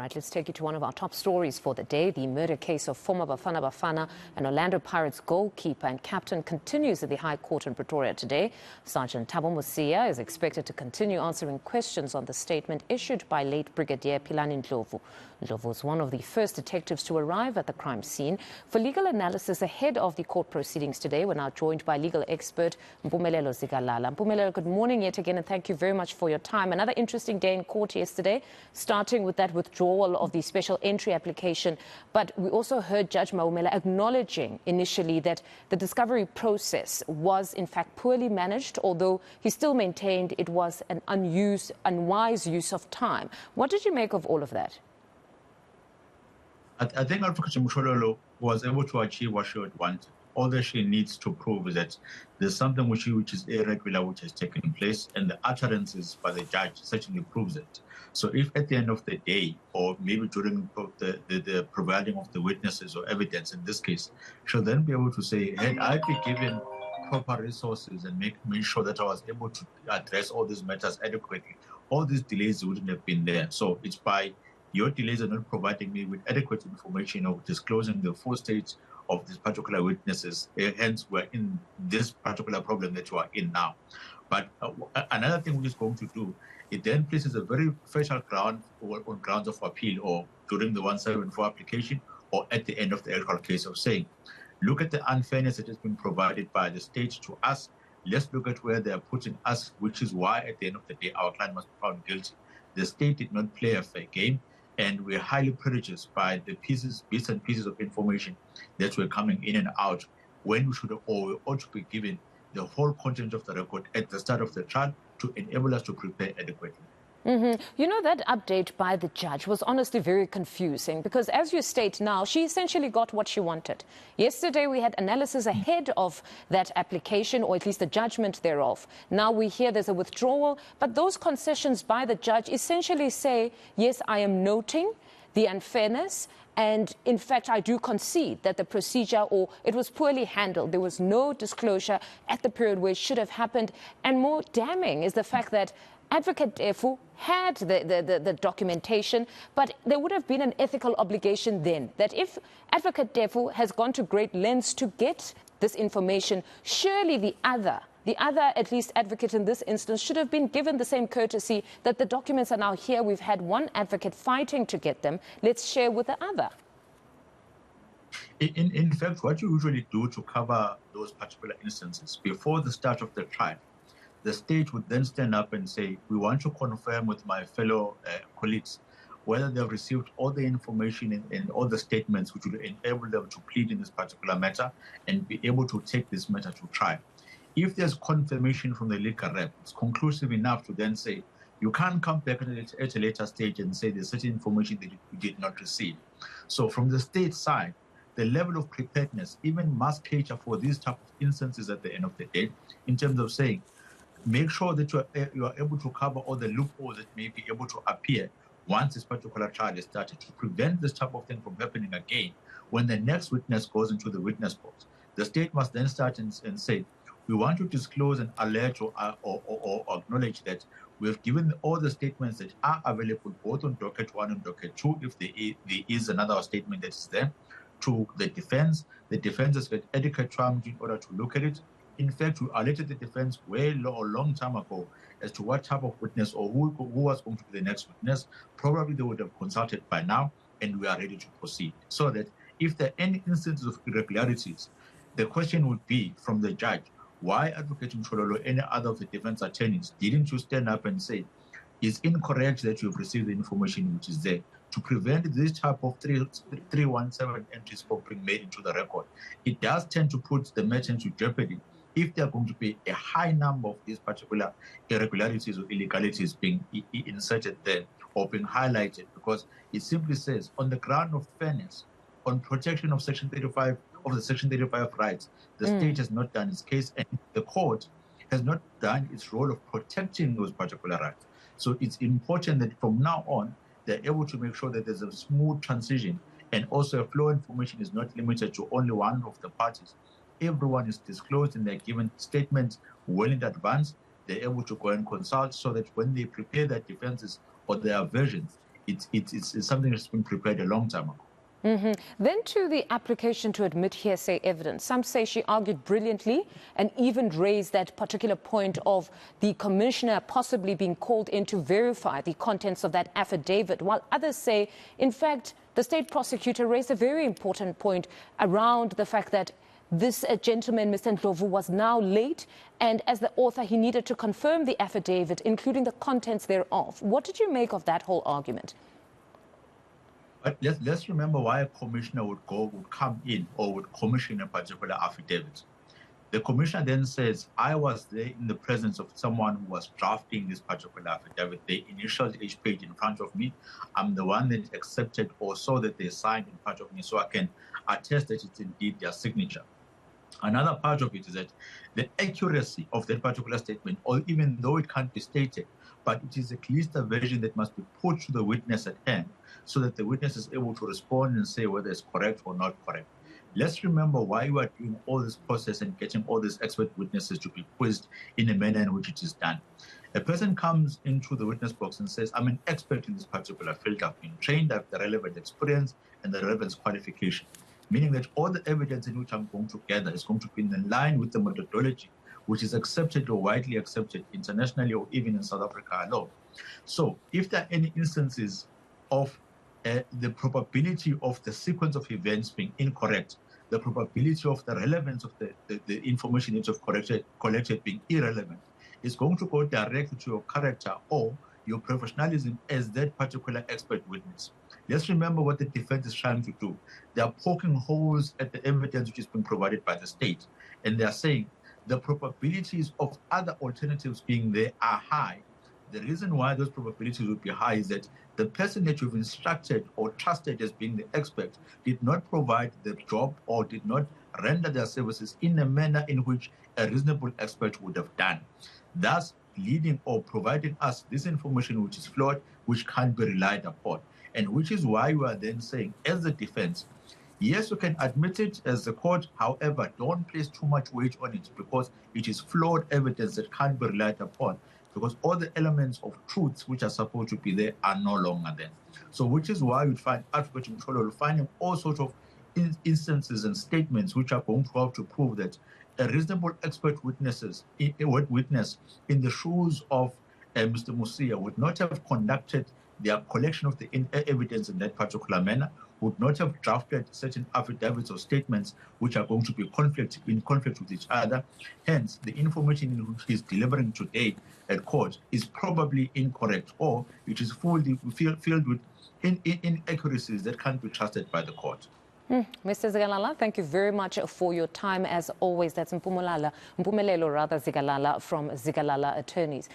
Right, let's take you to one of our top stories for the day. The murder case of former Bafana and Orlando Pirates goalkeeper and captain continues at the High Court in Pretoria today. Sergeant Thabo Mosia is expected to continue answering questions on the statement issued by late Brigadier Philani Ndlovu. Ndlovu was one of the first detectives to arrive at the crime scene. For legal analysis ahead of the court proceedings today, we're now joined by legal expert Mpumelelo Zikalala. Mpumelelo, good morning yet again, and thank you very much for your time. Another interesting day in court yesterday, starting with that withdrawal of the special entry application. But we also heard Judge Maumela acknowledging initially that the discovery process was in fact poorly managed, although he still maintained it was an unwise use of time. What did you make of all of that? I think Advocate Mpumelelo was able to achieve what she wanted. All that she needs to prove is that there's something which is irregular which has taken place, and the utterances by the judge certainly proves it. So if at the end of the day, or maybe during the providing of the witnesses or evidence in this case, she'll then be able to say, had I been given proper resources and make sure that I was able to address all these matters adequately, all these delays wouldn't have been there. So it's by your delays are not providing me with adequate information or disclosing the full state of these particular witnesses. Hence, we're in this particular problem that you are in now. But another thing which is going to do, it then places a very fertile ground on grounds of appeal, or during the 174 application, or at the end of the actual case, of saying, look at the unfairness that has been provided by the state to us. Let's look at where they are putting us, which is why at the end of the day, our client must be found guilty. The state did not play a fair game, and we're highly prejudiced by the bits and pieces of information that were coming in and out, when we should have, or we ought to be given the whole content of the record at the start of the trial to enable us to prepare adequately. You know, that update by the judge was honestly very confusing because, as you state now, she essentially got what she wanted. Yesterday, we had analysis ahead of that application, or at least the judgment thereof. Now we hear there's a withdrawal, but those concessions by the judge essentially say, yes, I am noting the unfairness, and in fact, I do concede that the procedure, or it was poorly handled. There was no disclosure at the period where it should have happened. And more damning is the fact that Advocate Defu had the documentation, but there would have been an ethical obligation then that if Advocate Defu has gone to great lengths to get this information, surely the other, at least advocate in this instance, should have been given the same courtesy that the documents are now here. We've had one advocate fighting to get them. Let's share with the other. In fact, what you usually do to cover those particular instances before the start of the trial, the state would then stand up and say, we want to confirm with my fellow colleagues whether they've received all the information and all the statements which would enable them to plead in this particular matter and be able to take this matter to trial. If there's confirmation from the legal rep, it's conclusive enough to then say, you can't come back at a later stage and say there's certain information that you did not receive. So from the state side, the level of preparedness even must cater for these type of instances at the end of the day, in terms of saying, make sure that you are able to cover all the loopholes that may be able to appear once this particular trial is started, to prevent this type of thing from happening again. When the next witness goes into the witness box, the state must then start and say, we want to disclose and alert or acknowledge that we have given all the statements that are available both on docket 1 and docket 2, if there is another statement that is there, to the defense. The defense has got adequate time in order to look at it. In fact, we alerted the defense a long time ago as to what type of witness or who was going to be the next witness. Probably they would have consulted by now, and we are ready to proceed. So that if there are any instances of irregularities, the question would be from the judge, why Advocate Mpumelelo or any other of the defense attorneys didn't you stand up and say, it's incorrect that you've received the information which is there, to prevent this type of 317 entries from being made into the record. It does tend to put the matter into jeopardy if there are going to be a high number of these particular irregularities or illegalities being inserted there or being highlighted, because it simply says, on the ground of fairness, on protection of Section 35 of the Section 35 rights, the state has not done its case, and the court has not done its role of protecting those particular rights. So it's important that from now on, they're able to make sure that there's a smooth transition, and also a flow of information is not limited to only one of the parties. Everyone is disclosed and they're given statements well in advance. They're able to go and consult so that when they prepare their defenses or their versions, it's something that's been prepared a long time ago. Then to the application to admit hearsay evidence. Some say she argued brilliantly and even raised that particular point of the commissioner possibly being called in to verify the contents of that affidavit, while others say, in fact, the state prosecutor raised a very important point around the fact that this gentleman, Mr. Ndlovu, was now late, and as the author, he needed to confirm the affidavit, including the contents thereof. What did you make of that whole argument? But let's remember why a commissioner would come in or would commission a particular affidavit. The commissioner then says, I was there in the presence of someone who was drafting this particular affidavit. They initialed each page in front of me. I'm the one that accepted or saw that they signed in front of me, so I can attest that it's indeed their signature. Another part of it is that the accuracy of that particular statement, or even though it can't be stated, but it is at least a version that must be put to the witness at hand so that the witness is able to respond and say whether it's correct or not correct. Let's remember why we are doing all this process and getting all these expert witnesses to be quizzed in a manner in which it is done. A person comes into the witness box and says, I'm an expert in this particular field. I've been trained, I have the relevant experience and the relevant qualification, meaning that all the evidence in which I'm going to gather is going to be in line with the methodology which is accepted or widely accepted internationally or even in South Africa alone. So if there are any instances of the probability of the sequence of events being incorrect, the probability of the relevance of the information that you've collected being irrelevant, is going to go directly to your character or your professionalism as that particular expert witness. Let's remember what the defense is trying to do. They are poking holes at the evidence which is being provided by the state, and they are saying the probabilities of other alternatives being there are high. The reason why those probabilities would be high is that the person that you've instructed or trusted as being the expert did not provide the job or did not render their services in a manner in which a reasonable expert would have done, thus leading or providing us this information which is flawed, which can't be relied upon. And which is why we are then saying, as the defense, yes, you can admit it as the court. However, don't place too much weight on it because it is flawed evidence that can't be relied upon, because all the elements of truths which are supposed to be there are no longer there. So which is why you'd find Advocate Mpumelelo finding all sorts of instances and statements which are going to have to prove that a reasonable expert witness in the shoes of Mr. Musia would not have conducted their collection of the evidence in that particular manner, would not have drafted certain affidavits or statements which are going to be in conflict with each other. Hence, the information in which he's delivering today at court is probably incorrect, or it is filled with inaccuracies that can't be trusted by the court. Mr. Zikalala, thank you very much for your time as always. That's Mpumelelo Zikalala from Zikalala Attorneys.